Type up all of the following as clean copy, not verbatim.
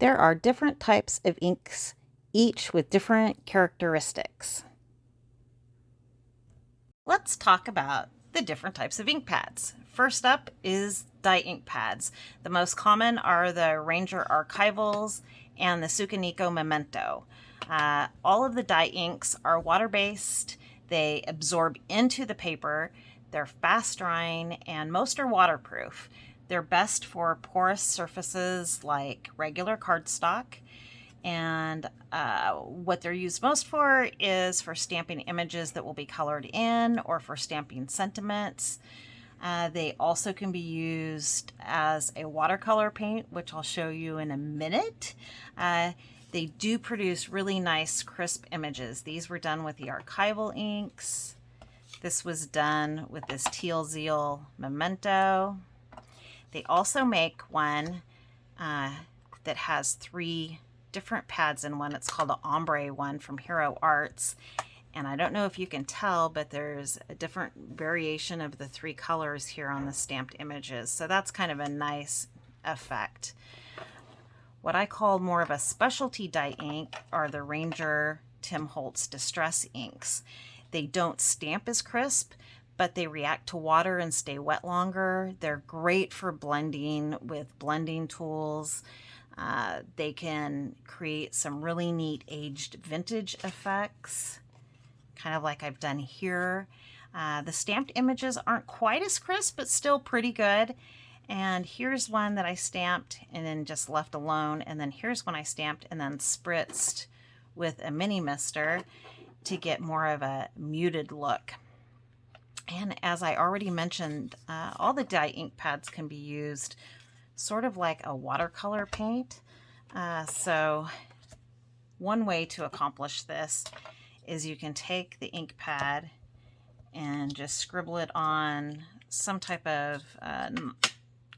There are different types of inks, each with different characteristics. Let's talk about the different types of ink pads. First up is dye ink pads. The most common are the Ranger Archivals and the Sukaniko Memento. All of the dye inks are water-based. They absorb into the paper. They're fast drying and most are waterproof. They're best for porous surfaces like regular cardstock. And what they're used most for is for stamping images that will be colored in or for stamping sentiments. They also can be used as a watercolor paint, which I'll show you in a minute. They do produce really nice crisp images. These were done with the archival inks. This was done with this Teal Zeal Memento. They also make one that has 3 different pads in one. It's called the Ombre one from Hero Arts. And I don't know if you can tell, but there's a different variation of the 3 colors here on the stamped images. So that's kind of a nice effect. What I call more of a specialty dye ink are the Ranger Tim Holtz Distress inks. They don't stamp as crisp, but they react to water and stay wet longer. They're great for blending with blending tools. They can create some really neat aged vintage effects, kind of like I've done here. The stamped images aren't quite as crisp, but still pretty good. And here's one that I stamped and then just left alone. And then here's one I stamped and then spritzed with a mini mister to get more of a muted look. And as I already mentioned, all the dye ink pads can be used sort of like a watercolor paint. So one way to accomplish this is you can take the ink pad and just scribble it on some type of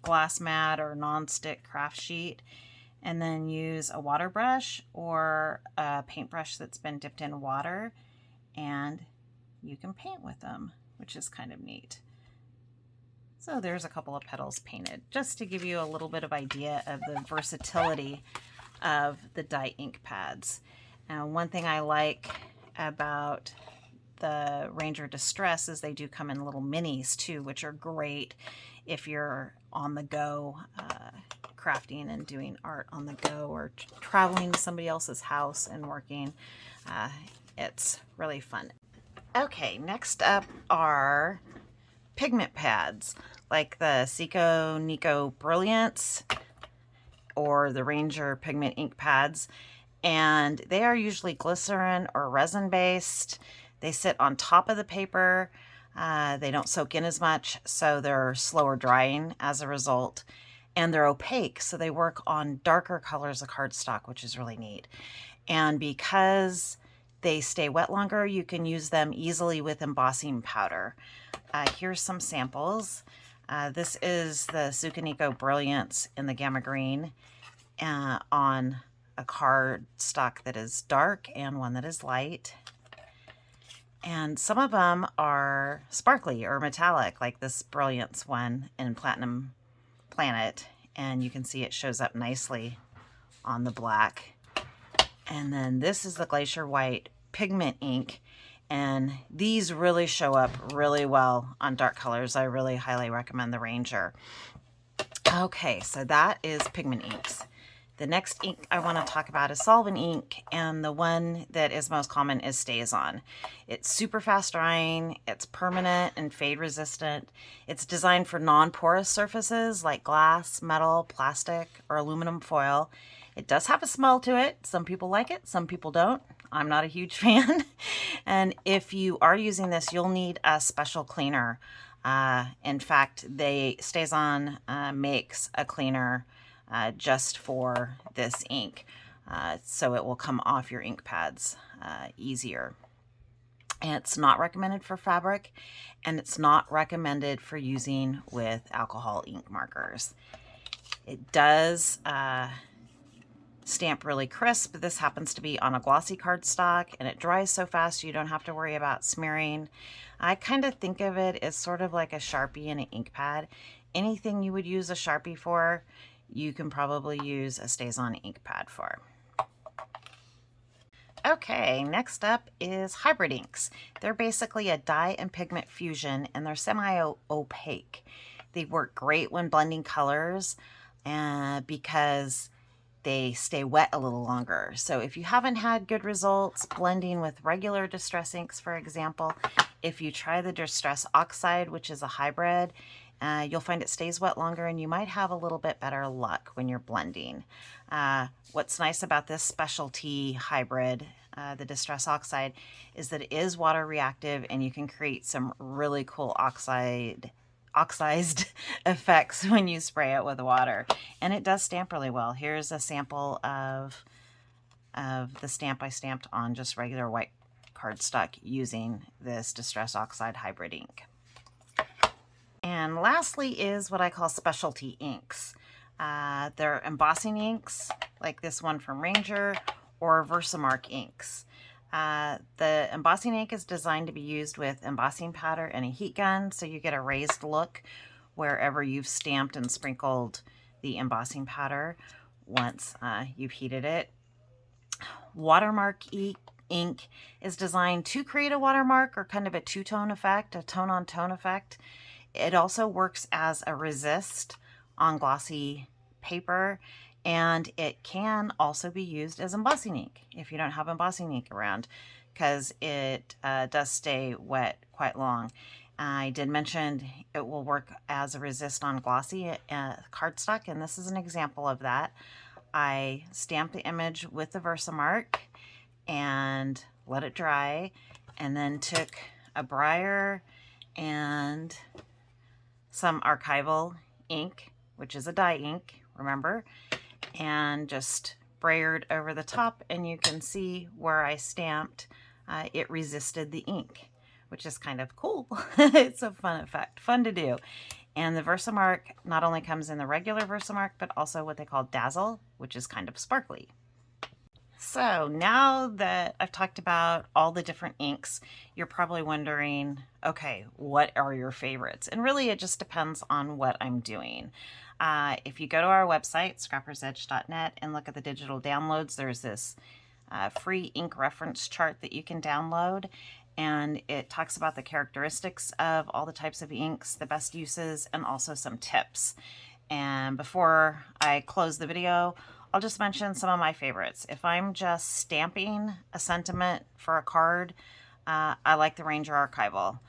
glass mat or non-stick craft sheet, and then use a water brush or a paintbrush that's been dipped in water, and you can paint with them, which is kind of neat. So there's a couple of petals painted, just to give you a little bit of idea of the versatility of the dye ink pads. And one thing I like about the Ranger Distress is they do come in little minis too, which are great if you're on the go crafting and doing art on the go, or traveling to somebody else's house and working. It's really fun. Okay, next up are pigment pads like the Sukaniko Brilliance or the Ranger Pigment ink pads, and they are usually glycerin or resin based. They sit on top of the paper. They don't soak in as much, so they're slower drying as a result, and they're opaque, so they work on darker colors of cardstock, which is really neat. And because they stay wet longer, you can use them easily with embossing powder. Here's some samples. This is the Sukaniko Brilliance in the Gamma Green on a cardstock that is dark and one that is light. And some of them are sparkly or metallic, like this Brilliance one in Platinum Planet. And you can see it shows up nicely on the black. And then this is the Glacier White Pigment ink. And these really show up really well on dark colors. I really highly recommend the Ranger. Okay, so that is pigment inks. The next ink I want to talk about is solvent ink, and the one that is most common is StazOn. It's super fast drying, it's permanent and fade resistant. It's designed for non-porous surfaces like glass, metal, plastic, or aluminum foil. It does have a smell to it. Some people like it, some people don't. I'm not a huge fan. And if you are using this, you'll need a special cleaner. In fact, StazOn makes a cleaner just for this ink, so it will come off your ink pads easier. And it's not recommended for fabric, and it's not recommended for using with alcohol ink markers. It does stamp really crisp. This happens to be on a glossy cardstock, and it dries so fast you don't have to worry about smearing. I kind of think of it as sort of like a Sharpie and an ink pad. Anything you would use a Sharpie for, you can probably use a StazOn ink pad for. Okay, next up is hybrid inks. They're basically a dye and pigment fusion, and they're semi-opaque. They work great when blending colors because they stay wet a little longer. So if you haven't had good results blending with regular Distress inks, for example, if you try the Distress Oxide, which is a hybrid, you'll find it stays wet longer and you might have a little bit better luck when you're blending. What's nice about this specialty hybrid, the Distress Oxide, is that it is water reactive and you can create some really cool oxidized effects when you spray it with water, and it does stamp really well. Here's a sample of the stamp I stamped on just regular white cardstock using this Distress Oxide hybrid ink. And lastly is what I call specialty inks. They're embossing inks like this one from Ranger, or Versamark inks. The embossing ink is designed to be used with embossing powder and a heat gun, so you get a raised look wherever you've stamped and sprinkled the embossing powder once you've heated it. Watermark ink is designed to create a watermark, or kind of a two-tone effect, a tone-on-tone effect. It also works as a resist on glossy paper, and it can also be used as embossing ink if you don't have embossing ink around, because it does stay wet quite long. I did mention it will work as a resist on glossy cardstock, and this is an example of that. I stamped the image with the Versamark and let it dry, and then took a brayer and some archival ink, which is a dye ink, remember, and just brayered over the top, and you can see where I stamped, it resisted the ink, which is kind of cool. It's a fun effect, fun to do. And the Versamark not only comes in the regular Versamark, but also what they call Dazzle, which is kind of sparkly. So now that I've talked about all the different inks, you're probably wondering, okay, what are your favorites? And really it just depends on what I'm doing. If you go to our website, scrappersedge.net, and look at the digital downloads, there's this free ink reference chart that you can download, and it talks about the characteristics of all the types of inks, the best uses, and also some tips. And before I close the video, I'll just mention some of my favorites. If I'm just stamping a sentiment for a card, I like the Ranger Archival.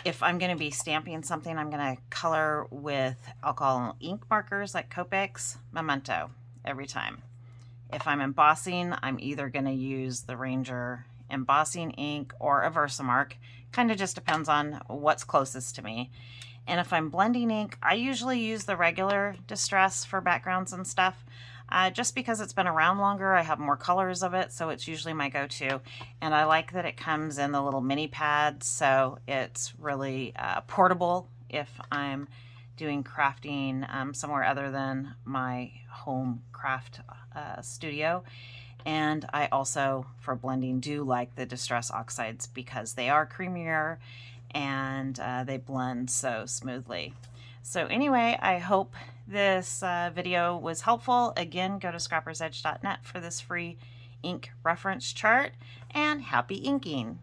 If I'm going to be stamping something, I'm going to color with alcohol ink markers like Copics, Memento every time. If I'm embossing, I'm either going to use the Ranger embossing ink or a Versamark. Kind of just depends on what's closest to me. And if I'm blending ink, I usually use the regular Distress for backgrounds and stuff. Just because it's been around longer, I have more colors of it, so it's usually my go-to. And I like that it comes in the little mini pads, so it's really portable if I'm doing crafting somewhere other than my home craft studio. And I also, for blending, do like the Distress Oxides because they are creamier and they blend so smoothly. So anyway, I hope this video was helpful. Again, go to scrappersedge.net for this free ink reference chart, and happy inking!